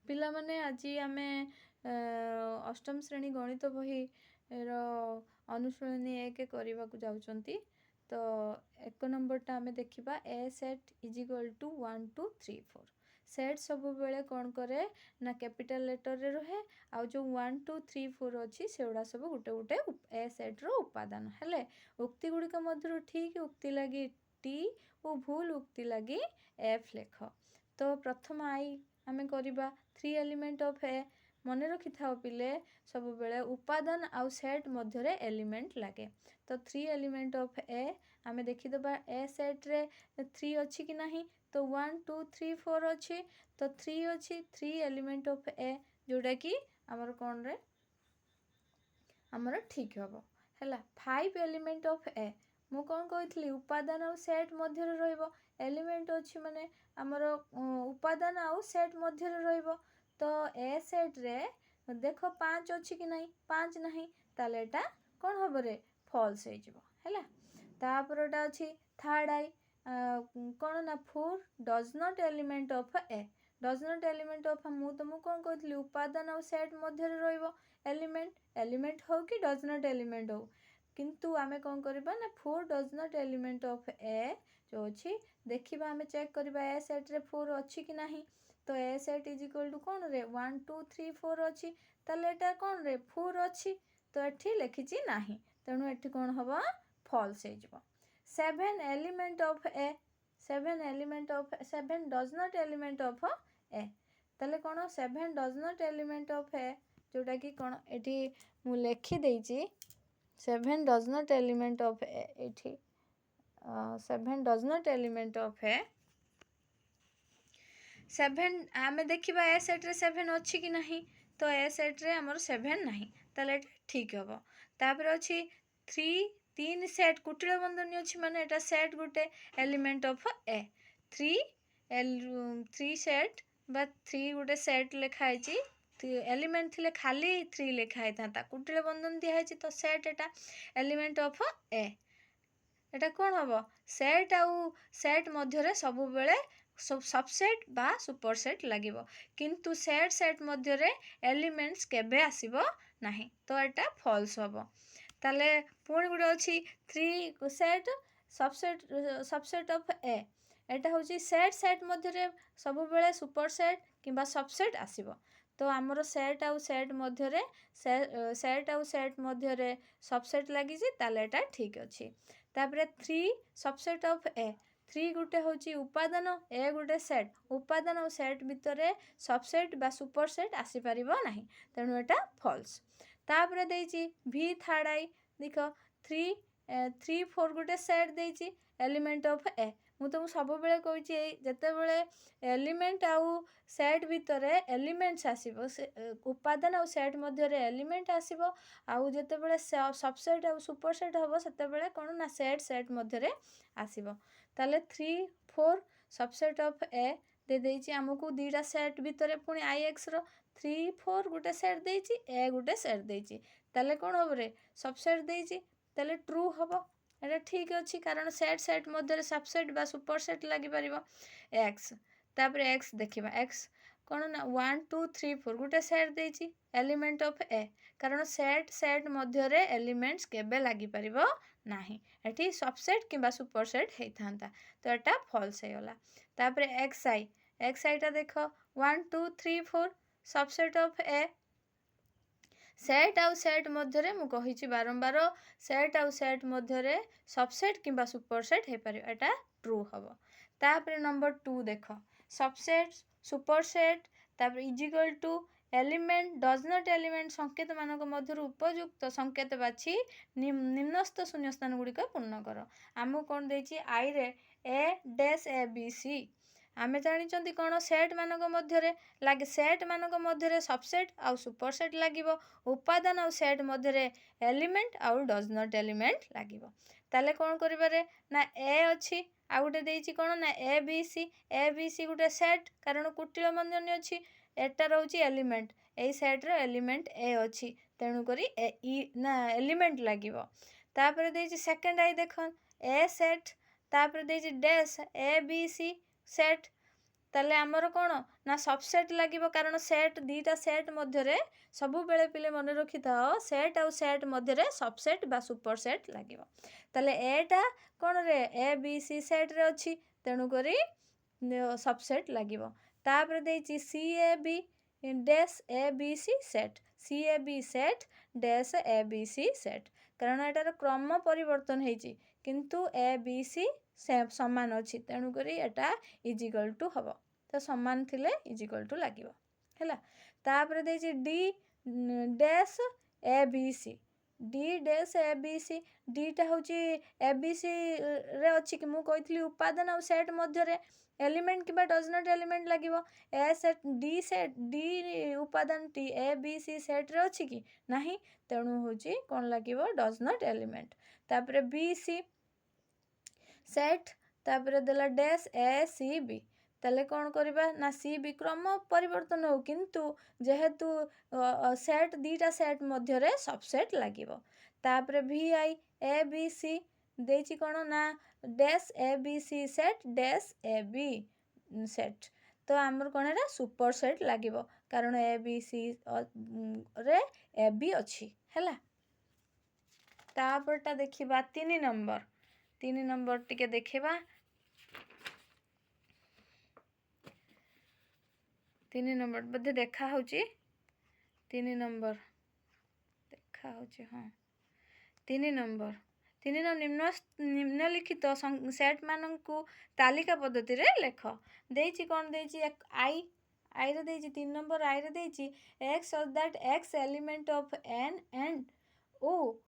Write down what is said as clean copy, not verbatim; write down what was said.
ପିଲାମାନେ ଆଜି ଆମେ ଅଷ୍ଟମ ଶ୍ରେଣୀ ଗଣିତ ବହିର ଅନୁଶୀଳନୀ 1 କରିବାକୁ ଯାଉଛନ୍ତି। ତ 1 ନମ୍ବରଟା ଆମେ ଦେଖିବା A set is equal to 1 2 3 4। Set ସବୁବେଳେ କ'ଣ କରେ ନା କ୍ୟାପିଟାଲ ଲେଟରରେ ରହେ, ଆଉ ଯେଉଁ 1 2 3 4 ଅଛି ସେଗୁଡ଼ା ସବୁ ଗୋଟେ ଗୋଟେ ଏ ସେଟ୍ର ଉପାଦାନ ହେଲେ ଉକ୍ତି ଗୁଡ଼ିକ ମଧ୍ୟରୁ ଠିକ୍ ଉକ୍ତି ଲାଗି ଟି ଓ ଭୁଲ ଉକ୍ତି ଲାଗି ଏଫ୍ ଲେଖ। ତ ପ୍ରଥମ ଆଇ ଆମେ କରିବା 3 ଏଲିମେଣ୍ଟ ଅଫ୍ ଏ। ମନେ ରଖିଥାଅ ପିଲେ, ସବୁବେଳେ ଉପାଦାନ ଆଉ ସେଟ୍ ମଧ୍ୟରେ ଏଲିମେଣ୍ଟ ଲାଗେ। ତ 3 ଏଲିମେଣ୍ଟ ଅଫ୍ ଏ ଆମେ ଦେଖିଦେବା ଏ ସେଟ୍ରେ 3 ଅଛି କି ନାହିଁ। ତ 1 2 3 4 ଅଛି, ତ 3 ଅଛି। 3 ଏଲିମେଣ୍ଟ ଅଫ୍ ଏ ଯେଉଁଟାକି ଆମର କ'ଣରେ ଆମର ଠିକ୍ ହେବ ହେଲା। 5 ଏଲିମେଣ୍ଟ ଅଫ୍ ଏ, ମୁଁ କ'ଣ କହିଥିଲି ଉପାଦାନ ଆଉ ସେଟ୍ ମଧ୍ୟରେ ରହିବ। ଏଲିମେଣ୍ଟ ଅଛି ମାନେ ଆମର ଉପାଦାନ ଆଉ ସେଟ୍ ମଧ୍ୟରେ ରହିବ। ତ ଏ ସେଟ୍ରେ ଦେଖ 5 ଅଛି କି ନାହିଁ, 5 ନାହିଁ, ତାହେଲେ ଏଇଟା କ'ଣ ହବରେ ଫଲ୍ସ ହେଇଯିବ ହେଲା। ତାପରଟା ଅଛି ଥାର୍ଡ଼ ଆଇ, କ'ଣ ନା 4 does not element of A. Does not element of, ମୁଁ ତୁମକୁ କ'ଣ କହିଥିଲି ଉପାଦାନ ଆଉ ସେଟ୍ ମଧ୍ୟରେ ରହିବ ଏଲିମେଣ୍ଟ ହଉ କି ଡଜ୍ ନଟ୍ ଏଲିମେଣ୍ଟ ହଉ। କିନ୍ତୁ ଆମେ କ'ଣ କରିବା ନା 4 ଡଜ୍ ନଟ୍ ଏଲିମେଣ୍ଟ ଅଫ୍ ଏ ଯେଉଁ ଅଛି ଦେଖିବା, ଆମେ ଚେକ୍ କରିବା ଏ ସେଟ୍ରେ 4 ଅଛି କି ନାହିଁ। ତ ଏ ସେଟ୍ ଇଜ୍ ଇକ୍ୱାଲ୍ ଟୁ କ'ଣରେ 1 2 3 4 ଅଛି, ତାହେଲେ ଏଇଟା କ'ଣ ରେ 4 ଅଛି। ତ ଏଠି ଲେଖିଛି ନାହିଁ, ତେଣୁ ଏଠି କ'ଣ ହେବ ଫଲ୍ସ ହେଇଯିବ। 7 element of A, 7 element of 7 does not element of A, ତାହେଲେ କ'ଣ 7 does not element of A, ଯେଉଁଟାକି କ'ଣ ଏଠି ମୁଁ ଲେଖିଦେଇଛି 7 does not element of A. ଏଇଠି 7 does not element of A. 7 ଆମେ ଦେଖିବା ଏ ସେଟ୍ରେ 7 ଅଛି କି ନାହିଁ। ତ ଏ ସେଟ୍ରେ ଆମର 7 ନାହିଁ, ତାହେଲେ ଏଇଟା ଠିକ୍ ହେବ। ତାପରେ ଅଛି 3 ସେଟ୍ କୁଟିଳ ବନ୍ଧନୀ ଅଛି ମାନେ ଏଇଟା ସେଟ୍ ଗୋଟେ ଏଲିମେଣ୍ଟ ଅଫ୍ ଏ। 3 ସେଟ୍ ବା 3 ଗୋଟେ ସେଟ୍ ଲେଖା ହେଇଛି, ଏଲିମେଣ୍ଟ ଥିଲେ ଖାଲି 3 ଲେଖା ହେଇଥାନ୍ତା, କୁଟିଳ ବନ୍ଧନୀ ଦିଆହେଇଛି ତ ସେଟ୍ ଏଟା ଏଲିମେଣ୍ଟ ଅଫ୍ ଏ। ଏଟା କ'ଣ ହେବ ସେଟ୍ ଆଉ ସେଟ୍ ମଧ୍ୟରେ ସବୁବେଳେ ସବସେଟ୍ ବା ସୁପରସେଟ୍ ଲାଗିବ, କିନ୍ତୁ ସେଟ୍ ମଧ୍ୟରେ ଏଲିମେଣ୍ଟସ୍ କେବେ ଆସିବ ନାହିଁ, ତ ଏଟା ଫଲ୍ସ ହେବ। ତାହେଲେ ପୁଣି ଗୋଟେ ଅଛି 3 ସେଟ୍ ସବସେଟ୍ ଅଫ୍ ଏ। ଏଟା ହେଉଛି ସେଟ୍ ମଧ୍ୟରେ ସବୁବେଳେ ସୁପରସେଟ୍ କିମ୍ବା ସବସେଟ୍ ଆସିବ। ତ ଆମର ସେଟ୍ ଆଉ ସେଟ୍ ମଧ୍ୟରେ ସବସେଟ୍ ଲାଗିଛି, ତାହେଲେ ଏଟା ଠିକ୍ ଅଛି। ତାପରେ 3 ସବସେଟ୍ ଅଫ୍ ଏ, 3 ଗୋଟେ ହେଉଛି ଉପାଦାନ, ଏ ଗୋଟେ ସେଟ୍। ଉପାଦାନ ଆଉ ସେଟ୍ ଭିତରେ ସବସେଟ୍ ବା ସୁପରସେଟ୍ ଆସିପାରିବ ନାହିଁ, ତେଣୁ ଏଟା ଫଲ୍ସ। ତାପରେ ଦେଇଛି ଭି ଥାର୍ଡ଼ ଆଇ, ଦେଖ 3 4 ଗୋଟେ ସେଟ୍ ଦେଇଛି ଏଲିମେଣ୍ଟ ଅଫ୍ ଏ। ମୁଁ ତୁମକୁ ସବୁବେଳେ କହୁଛି ଯେତେବେଳେ ଏଲିମେଣ୍ଟ ଆଉ ସେଟ୍ ଭିତରେ ଏଲିମେଣ୍ଟସ୍ ଆସିବ, ସେ ଉପାଦାନ ଆଉ ସେଟ୍ ମଧ୍ୟରେ ଏଲିମେଣ୍ଟ ଆସିବ, ଆଉ ଯେତେବେଳେ ସବସେଟ୍ ଆଉ ସୁପରସେଟ୍ ହେବ ସେତେବେଳେ କ'ଣ ନା ସେଟ୍ ମଧ୍ୟରେ ଆସିବ। ତାହେଲେ 3 4 ସବସେଟ୍ ଅଫ୍ ଏ ଦେଇଛି ଆମକୁ ଦୁଇଟା ସେଟ୍ ଭିତରେ, ପୁଣି ଆଇଏକ୍ସର 3 4 ଗୋଟେ ସେଟ୍ ଦେଇଛି, ଏ ଗୋଟେ ସେଟ୍ ଦେଇଛି, ତାହେଲେ କ'ଣ ହେବ ରେ ସବସେଟ୍ ଦେଇଛି, ତାହେଲେ ଟ୍ରୁ ହେବ। ଏଇଟା ଠିକ୍ ଅଛି, କାରଣ ସେଟ୍ ମଧ୍ୟରେ ସବସେଟ୍ ବା ସୁପରସେଟ୍ ଲାଗିପାରିବ। ଏକ୍ସ, ତାପରେ ଏକ୍ସ ଦେଖିବା, ଏକ୍ସ କ'ଣ ନା 1 2 3 4 ଗୋଟେ ସେଟ୍ ଦେଇଛି ଏଲିମେଣ୍ଟ ଅଫ୍ ଏ, କାରଣ ସେଟ୍ ମଧ୍ୟରେ ଏଲିମେଣ୍ଟସ୍ କେବେ ଲାଗିପାରିବ ନାହିଁ, ଏଠି ସବସେଟ୍ କିମ୍ବା ସୁପରସେଟ୍ ହେଇଥାନ୍ତା, ତ ଏଟା ଫଲ୍ସ ହେଇଗଲା। ତାପରେ ଏକ୍ସ ଆଇଟା ଦେଖ 1 2 3 4 ସବସେଟ୍ ଅଫ୍ ଏ। ସେଟ୍ ଆଉ ସେଟ୍ ମଧ୍ୟରେ ମୁଁ କହିଛି ବାରମ୍ବାର, ସେଟ୍ ଆଉ ସେଟ୍ ମଧ୍ୟରେ ସବସେଟ୍ କିମ୍ବା ସୁପରସେଟ୍ ହେଇପାରିବ, ଏଟା ଟ୍ରୁ ହେବ। ତାପରେ ନମ୍ବର 2 ଦେଖ, ସବସେଟ୍ ସୁପରସେଟ୍ ତାପରେ is equal to element does not element ସଂକେତମାନଙ୍କ ମଧ୍ୟରୁ ଉପଯୁକ୍ତ ସଂକେତ ବାଛି ନିମ୍ନସ୍ଥ ଶୂନ୍ୟସ୍ଥାନ ଗୁଡ଼ିକ ପୂର୍ଣ୍ଣ କର। ଆମକୁ କ'ଣ ଦେଇଛି ଆଇରେ ଏ ଡ୍ୟାସ୍ ଏ ବି ସି। ଆମେ ଜାଣିଛନ୍ତି କ'ଣ ସେଟ୍ ମାନଙ୍କ ମଧ୍ୟରେ ଲାଗେ, ସେଟ୍ ମାନଙ୍କ ମଧ୍ୟରେ ସବସେଟ୍ ଆଉ ସୁପରସେଟ୍ ଲାଗିବ, ଉପାଦାନ ଆଉ ସେଟ୍ ମଧ୍ୟରେ ଏଲିମେଣ୍ଟ ଆଉ ଡଜ୍ ନଟ୍ ଏଲିମେଣ୍ଟ ଲାଗିବ। ତାହେଲେ କ'ଣ କରିବାରେ ନା ଏ ଅଛି, ଆଉ ଗୋଟେ ଦେଇଛି କ'ଣ ନା ଏ ବି ସି ଗୋଟେ ସେଟ୍, କାରଣ କୁଟିଳ ବନ୍ଧନୀ ଅଛି, ଏଟା ରହୁଛି ଏଲିମେଣ୍ଟ, ଏଇ ସେଟ୍ର ଏଲିମେଣ୍ଟ ଏ ଅଛି, ତେଣୁକରି ଏଲିମେଣ୍ଟ ଲାଗିବ। ତାପରେ ଦେଇଛି ସେକେଣ୍ଡ ଆଇ ଦେଖ ଏ ସେଟ୍, ତାପରେ ଦେଇଛି ଡ୍ୟାସ୍ ଏ ବି ସି ସେଟ୍, ତାହେଲେ ଆମର କ'ଣ ନା ସବସେଟ୍ ଲାଗିବ, କାରଣ ସେଟ୍ ଦୁଇଟା ସେଟ୍ ମଧ୍ୟରେ ସବୁବେଳେ ପିଲେ ମନେ ରଖିଥାଅ ସେଟ୍ ଆଉ ସେଟ୍ ମଧ୍ୟରେ ସବସେଟ୍ ବା ସୁପର ସେଟ୍ ଲାଗିବ। ତାହେଲେ ଏଟା କ'ଣରେ ଏ ବି ସି ସେଟ୍ରେ ଅଛି, ତେଣୁକରି ସବସେଟ୍ ଲାଗିବ। ତାପରେ ଦେଇଛି C A B dash A B C set, C A B set dash A B C set, କାରଣ ଏଟାର କ୍ରମ ପରିବର୍ତ୍ତନ ହେଇଛି କିନ୍ତୁ ଏ ବି ସି ସମାନ ଅଛି, ତେଣୁକରି ଏଟା ଇଜିକାଲ୍ ଟୁ ହେବ। ତ ସମାନ ଥିଲେ ଇଜିକାଲ୍ ଟୁ ଲାଗିବ ହେଲା। ତାପରେ ଦେଇଛି ଡି ଡ୍ୟାସ୍ ଏ ବି ସି, ଡି ଡ୍ୟାସ୍ ଏ ବି ସି, ଡିଟା ହେଉଛି ଏ ବି ସିରେ ଅଛି କି ମୁଁ କହିଥିଲି ଉପାଦାନ ଆଉ ସେଟ୍ ମଧ୍ୟରେ ଏଲିମେଣ୍ଟ କିମ୍ବା ଡଜ୍ ନଟ୍ ଏଲିମେଣ୍ଟ ଲାଗିବ। ଏ ସେଟ୍ ଡି ଉପାଦାନଟି ଏ ବି ସି ସେଟ୍ରେ ଅଛି କି ନାହିଁ, ତେଣୁ ହେଉଛି କ'ଣ ଲାଗିବ ଡଜ୍ ନଟ୍ ଏଲିମେଣ୍ଟ। ତାପରେ ବି ସି ସେଟ୍, ତାପରେ ଦେଲା ଡ୍ୟାସ୍ ଏ ସି ବି, ତାହେଲେ କ'ଣ କରିବା ନା ସି ବି କ୍ରମ ପରିବର୍ତ୍ତନ ହେଉ କିନ୍ତୁ ଯେହେତୁ ସେଟ୍ ଦୁଇଟା ସେଟ୍ ମଧ୍ୟରେ ସବସେଟ୍ ଲାଗିବ। ତାପରେ V I A B C ଦେଇଛି କ'ଣ ନା ଡ୍ୟାସ୍ ଏ ବି ସି ସେଟ୍ ଡ୍ୟାସ୍ ଏ ବି ସେଟ୍, ତ ଆମର କ'ଣ ଏଟା ସୁପର ସେଟ୍ ଲାଗିବ କାରଣ ଏ ବି ସି ରେ ଏ ବି ଅଛି ହେଲା। ତାପରଟା ଦେଖିବା 3 ନମ୍ବର, 3 ନମ୍ବର ଟିକେ ଦେଖିବା। 3 ନମ୍ବର ବୋଧେ ଦେଖା ହେଉଛି, 3 ନମ୍ବର ଦେଖା ହେଉଛି, ହଁ 3 ନମ୍ବର, 3 ନିମ୍ନଲିଖିତ ସେଟ୍ ମାନଙ୍କୁ ତାଲିକା ପଦ୍ଧତିରେ ଲେଖ। ଦେଇଛି କ'ଣ ଦେଇଛି ଆଇରେ ଦେଇଛି 3 ନମ୍ବର ଆଇରେ ଦେଇଛି X such that X element of N and O